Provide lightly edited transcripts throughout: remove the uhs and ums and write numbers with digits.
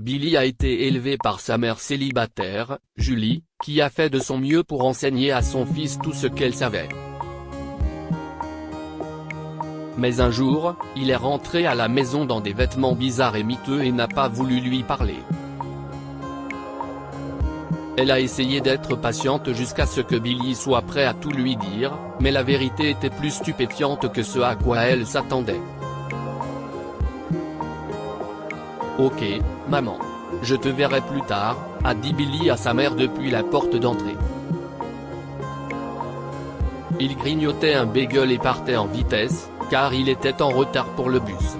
Billy a été élevé par sa mère célibataire, Julie, qui a fait de son mieux pour enseigner à son fils tout ce qu'elle savait. Mais un jour, il est rentré à la maison dans des vêtements bizarres et miteux et n'a pas voulu lui parler. Elle a essayé d'être patiente jusqu'à ce que Billy soit prêt à tout lui dire, mais la vérité était plus stupéfiante que ce à quoi elle s'attendait. « Ok, maman. Je te verrai plus tard », a dit Billy à sa mère depuis la porte d'entrée. Il grignotait un bagel et partait en vitesse, car il était en retard pour le bus.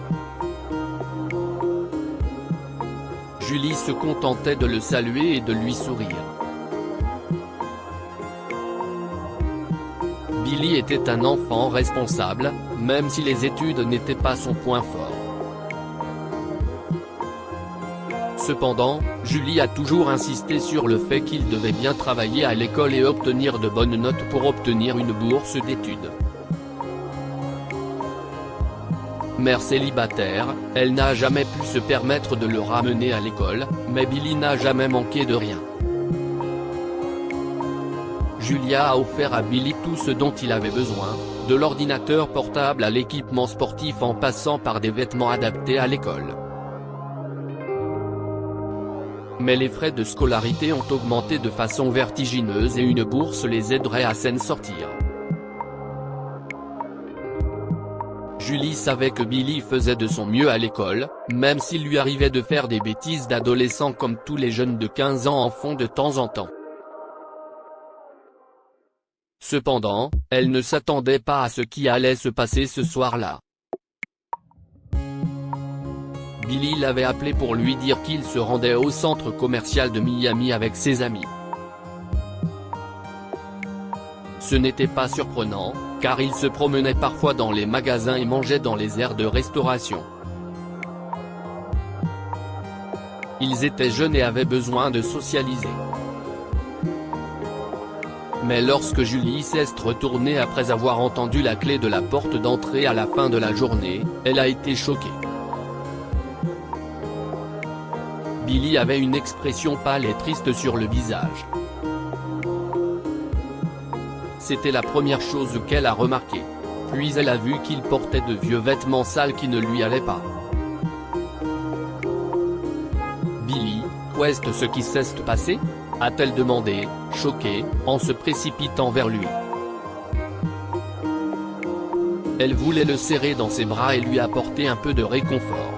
Julie se contentait de le saluer et de lui sourire. Billy était un enfant responsable, même si les études n'étaient pas son point fort. Cependant, Julie a toujours insisté sur le fait qu'il devait bien travailler à l'école et obtenir de bonnes notes pour obtenir une bourse d'études. Mère célibataire, elle n'a jamais pu se permettre de le ramener à l'école, mais Billy n'a jamais manqué de rien. Julia a offert à Billy tout ce dont il avait besoin, de l'ordinateur portable à l'équipement sportif en passant par des vêtements adaptés à l'école. Mais les frais de scolarité ont augmenté de façon vertigineuse et une bourse les aiderait à s'en sortir. Julie savait que Billy faisait de son mieux à l'école, même s'il lui arrivait de faire des bêtises d'adolescent comme tous les jeunes de 15 ans en font de temps en temps. Cependant, elle ne s'attendait pas à ce qui allait se passer ce soir-là. Billy l'avait appelé pour lui dire qu'il se rendait au centre commercial de Miami avec ses amis. Ce n'était pas surprenant, car il se promenait parfois dans les magasins et mangeait dans les aires de restauration. Ils étaient jeunes et avaient besoin de socialiser. Mais lorsque Julie s'est retournée après avoir entendu la clé de la porte d'entrée à la fin de la journée, elle a été choquée. Billy avait une expression pâle et triste sur le visage. C'était la première chose qu'elle a remarquée. Puis elle a vu qu'il portait de vieux vêtements sales qui ne lui allaient pas. « Billy, qu'est-ce ce qui s'est passé ?» a-t-elle demandé, choquée, en se précipitant vers lui. Elle voulait le serrer dans ses bras et lui apporter un peu de réconfort.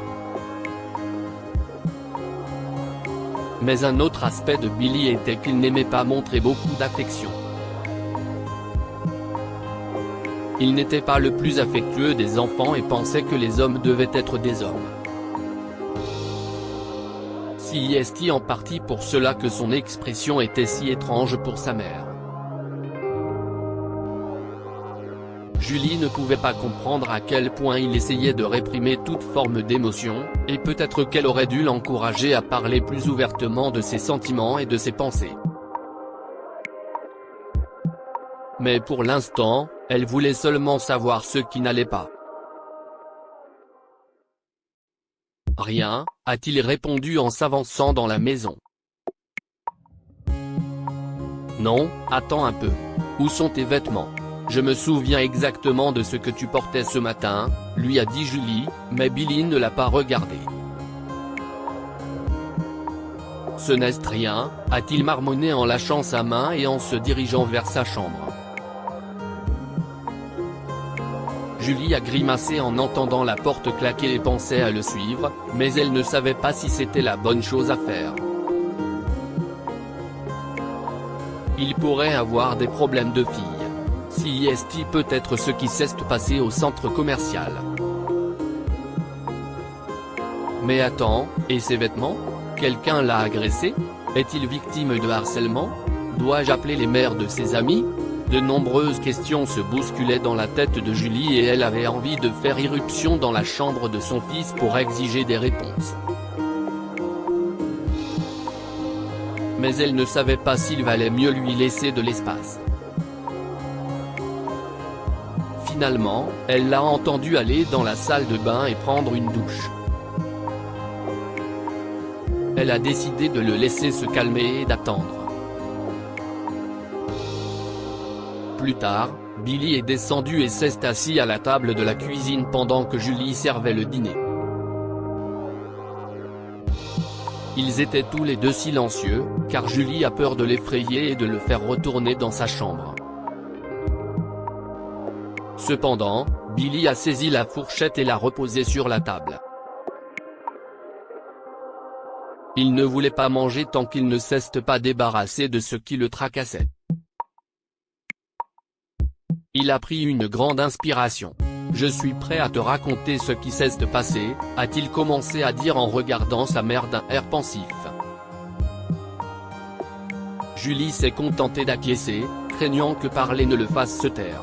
Mais un autre aspect de Billy était qu'il n'aimait pas montrer beaucoup d'affection. Il n'était pas le plus affectueux des enfants et pensait que les hommes devaient être des hommes. C'est en partie pour cela que son expression était si étrange pour sa mère. Julie ne pouvait pas comprendre à quel point il essayait de réprimer toute forme d'émotion, et peut-être qu'elle aurait dû l'encourager à parler plus ouvertement de ses sentiments et de ses pensées. Mais pour l'instant, elle voulait seulement savoir ce qui n'allait pas. « Rien », a-t-il répondu en s'avançant dans la maison. « Non, attends un peu. Où sont tes vêtements ? Je me souviens exactement de ce que tu portais ce matin », lui a dit Julie, mais Billy ne l'a pas regardé. « Ce n'est rien », a-t-il marmonné en lâchant sa main et en se dirigeant vers sa chambre. Julie a grimacé en entendant la porte claquer et pensait à le suivre, mais elle ne savait pas si c'était la bonne chose à faire. Il pourrait avoir des problèmes de fille. C'est peut-être ce qui s'est passé au centre commercial. Mais attends, et ses vêtements ? Quelqu'un l'a agressé ? Est-il victime de harcèlement ? Dois-je appeler les mères de ses amis ? De nombreuses questions se bousculaient dans la tête de Julie et elle avait envie de faire irruption dans la chambre de son fils pour exiger des réponses. Mais elle ne savait pas s'il valait mieux lui laisser de l'espace. Finalement, elle l'a entendu aller dans la salle de bain et prendre une douche. elle a décidé de le laisser se calmer et d'attendre. Plus tard, Billy est descendu et s'est assis à la table de la cuisine pendant que Julie servait le dîner. Ils étaient tous les deux silencieux, car Julie a peur de l'effrayer et de le faire retourner dans sa chambre. Cependant, Billy a saisi la fourchette et l'a reposée sur la table. Il ne voulait pas manger tant qu'il ne s'est pas débarrassé de ce qui le tracassait. Il a pris une grande inspiration. « Je suis prêt à te raconter ce qui s'est passé », a-t-il commencé à dire en regardant sa mère d'un air pensif. Julie s'est contentée d'acquiescer, craignant que parler ne le fasse se taire.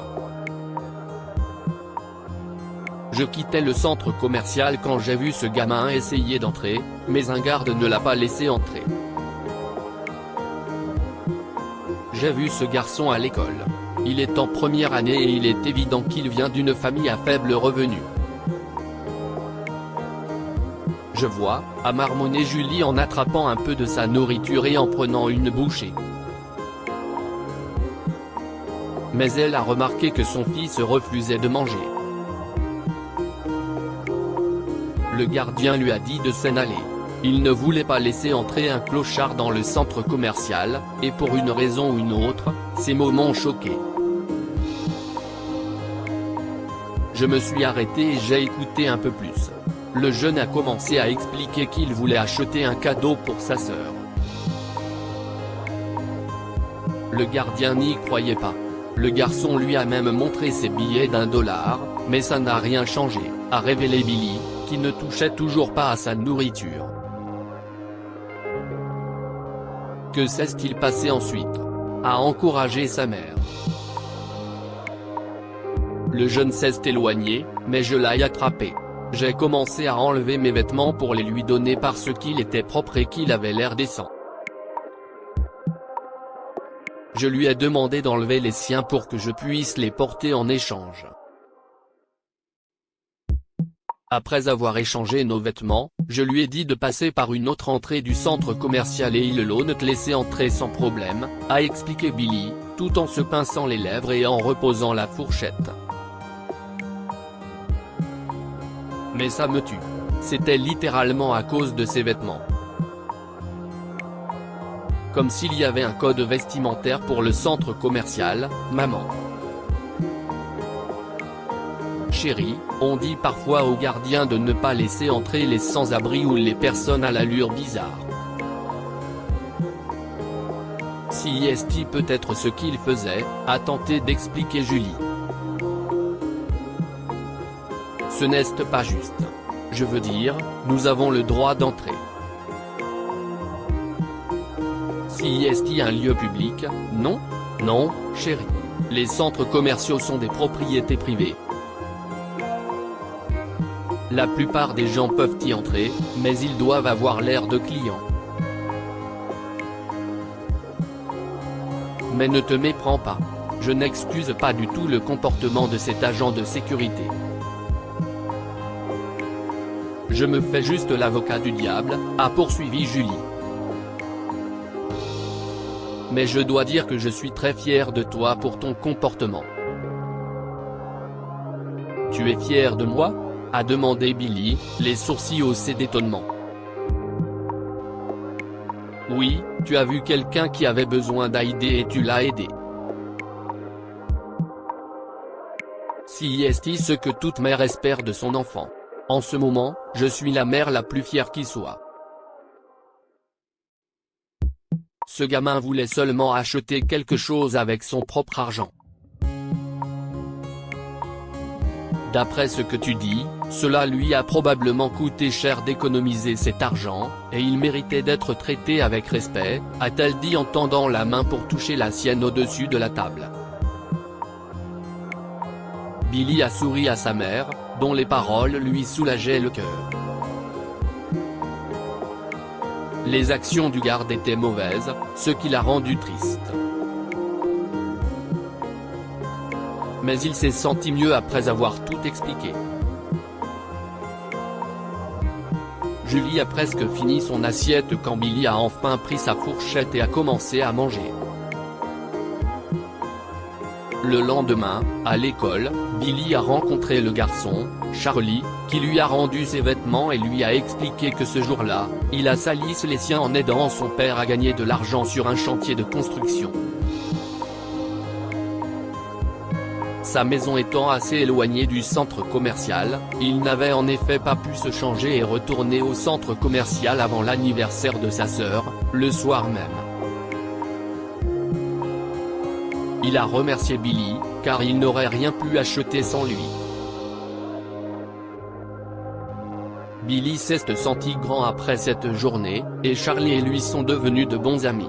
Je quittais le centre commercial quand j'ai vu ce gamin essayer d'entrer, mais un garde ne l'a pas laissé entrer. J'ai vu ce garçon à l'école. Il est en première année et il est évident qu'il vient d'une famille à faible revenu. Je vois, a marmonné Julie en attrapant un peu de sa nourriture et en prenant une bouchée. Mais elle a remarqué que son fils refusait de manger. Le gardien lui a dit de s'en aller. Il ne voulait pas laisser entrer un clochard dans le centre commercial, et pour une raison ou une autre, ces mots m'ont choqué. Je me suis arrêté et j'ai écouté un peu plus. Le jeune a commencé à expliquer qu'il voulait acheter un cadeau pour sa sœur. Le gardien n'y croyait pas. Le garçon lui a même montré ses billets d'$1, mais ça n'a rien changé, a révélé Billy, qui ne touchait toujours pas à sa nourriture. Que s'est-il passé ensuite ? A encouragé sa mère. Le jeune s'est éloigné, mais je l'ai attrapé. J'ai commencé à enlever mes vêtements pour les lui donner parce qu'il était propre et qu'il avait l'air décent. Je lui ai demandé d'enlever les siens pour que je puisse les porter en échange. Après avoir échangé nos vêtements, je lui ai dit de passer par une autre entrée du centre commercial et il l'a laissé entrer sans problème, a expliqué Billy, tout en se pinçant les lèvres et en reposant la fourchette. Mais ça me tue. C'était littéralement à cause de ses vêtements. Comme s'il y avait un code vestimentaire pour le centre commercial, maman. Chérie, on dit parfois aux gardiens de ne pas laisser entrer les sans-abri ou les personnes à l'allure bizarre. Si est peut-être ce qu'il faisait, a tenté d'expliquer Julie. Ce n'est pas juste. Je veux dire, nous avons le droit d'entrer. Si est un lieu public, non, non, chérie. Les centres commerciaux sont des propriétés privées. La plupart des gens peuvent y entrer, mais ils doivent avoir l'air de clients. Mais ne te méprends pas. Je n'excuse pas du tout le comportement de cet agent de sécurité. Je me fais juste l'avocat du diable, a poursuivi Julie. Mais je dois dire que je suis très fier de toi pour ton comportement. Tu es fier de moi ? A demandé Billy, les sourcils haussés d'étonnement. Oui, tu as vu quelqu'un qui avait besoin d'aider et tu l'as aidé. Si est ce que toute mère espère de son enfant. En ce moment, je suis la mère la plus fière qui soit. Ce gamin voulait seulement acheter quelque chose avec son propre argent. D'après ce que tu dis, cela lui a probablement coûté cher d'économiser cet argent, et il méritait d'être traité avec respect, a-t-elle dit en tendant la main pour toucher la sienne au-dessus de la table. Billy a souri à sa mère, dont les paroles lui soulageaient le cœur. Les actions du garde étaient mauvaises, ce qui l'a rendu triste. Mais il s'est senti mieux après avoir tout expliqué. Julie a presque fini son assiette quand Billy a enfin pris sa fourchette et a commencé à manger. Le lendemain, à l'école, Billy a rencontré le garçon, Charlie, qui lui a rendu ses vêtements et lui a expliqué que ce jour-là, il a sali les siens en aidant son père à gagner de l'argent sur un chantier de construction. Sa maison étant assez éloignée du centre commercial, il n'avait en effet pas pu se changer et retourner au centre commercial avant l'anniversaire de sa sœur, le soir même. Il a remercié Billy, car il n'aurait rien pu acheter sans lui. Billy s'est senti grand après cette journée, et Charlie et lui sont devenus de bons amis.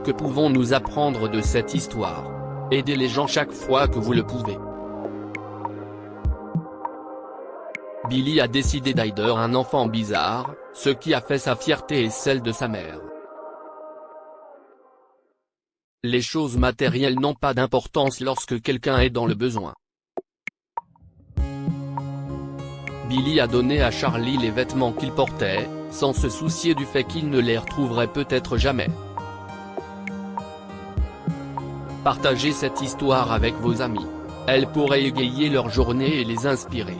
Que pouvons-nous apprendre de cette histoire? Aidez les gens chaque fois que vous le pouvez. Billy a décidé d'aider un enfant bizarre, ce qui a fait sa fierté et celle de sa mère. Les choses matérielles n'ont pas d'importance lorsque quelqu'un est dans le besoin. Billy a donné à Charlie les vêtements qu'il portait, sans se soucier du fait qu'il ne les retrouverait peut-être jamais. Partagez cette histoire avec vos amis. Elle pourrait égayer leur journée et les inspirer.